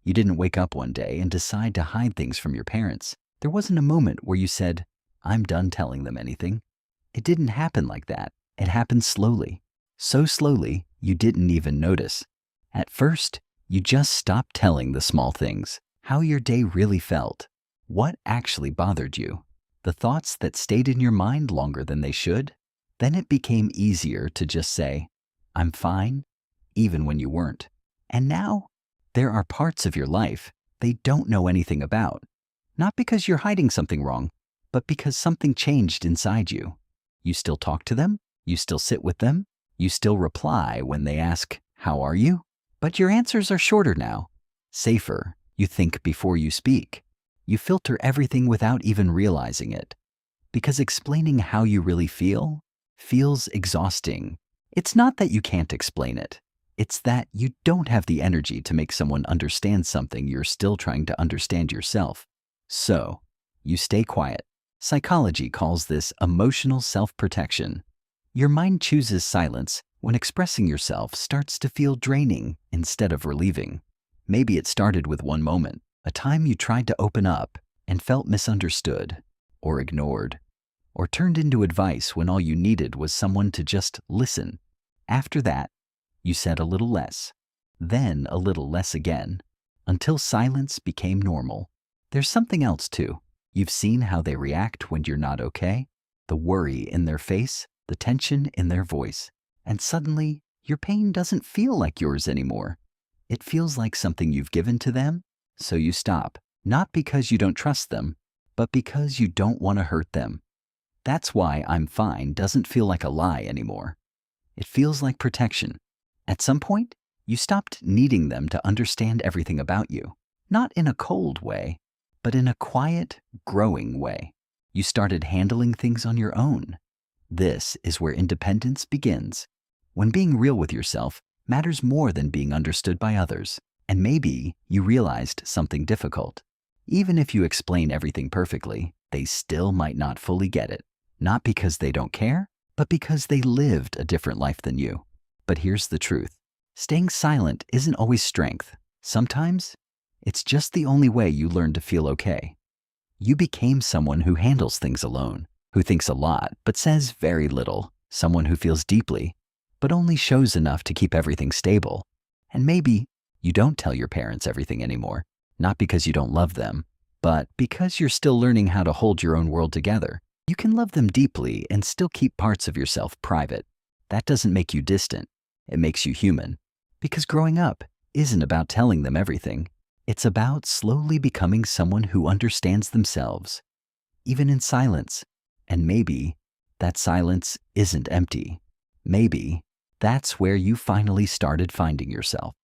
You didn't wake up one day and decide to hide things from your parents. There wasn't a moment where you said, I'm done telling them anything. It didn't happen like that. It happened slowly. So slowly, you didn't even notice. At first, you just stopped telling the small things, how your day really felt, what actually bothered you, the thoughts that stayed in your mind longer than they should. Then it became easier to just say, I'm fine, even when you weren't. And now, there are parts of your life they don't know anything about. Not because you're hiding something wrong, but because something changed inside you. You still talk to them, you still sit with them, you still reply when they ask, how are you? But your answers are shorter now, safer. You think before you speak. You filter everything without even realizing it. Because explaining how you really feel feels exhausting. It's not that you can't explain it. It's that you don't have the energy to make someone understand something you're still trying to understand yourself. So, you stay quiet. Psychology calls this emotional self-protection. Your mind chooses silence when expressing yourself starts to feel draining instead of relieving. Maybe it started with one moment, a time you tried to open up and felt misunderstood or ignored, or turned into advice when all you needed was someone to just listen. After that, you said a little less, then a little less again, until silence became normal. There's something else too. You've seen how they react when you're not okay, the worry in their face, the tension in their voice, and suddenly your pain doesn't feel like yours anymore. It feels like something you've given to them, so you stop, not because you don't trust them, but because you don't want to hurt them. That's why I'm fine doesn't feel like a lie anymore. It feels like protection. At some point, you stopped needing them to understand everything about you, not in a cold way, but in a quiet, growing way. You started handling things on your own. This is where independence begins, when being real with yourself matters more than being understood by others. And maybe you realized something difficult. Even if you explain everything perfectly, they still might not fully get it. Not because they don't care, but because they lived a different life than you. But here's the truth. Staying silent isn't always strength. Sometimes, it's just the only way you learn to feel okay. You became someone who handles things alone, who thinks a lot but says very little, someone who feels deeply, but only shows enough to keep everything stable. And maybe you don't tell your parents everything anymore, not because you don't love them, but because you're still learning how to hold your own world together. You can love them deeply and still keep parts of yourself private. That doesn't make you distant. It makes you human. Because growing up isn't about telling them everything. It's about slowly becoming someone who understands themselves, even in silence. And maybe that silence isn't empty. Maybe that's where you finally started finding yourself.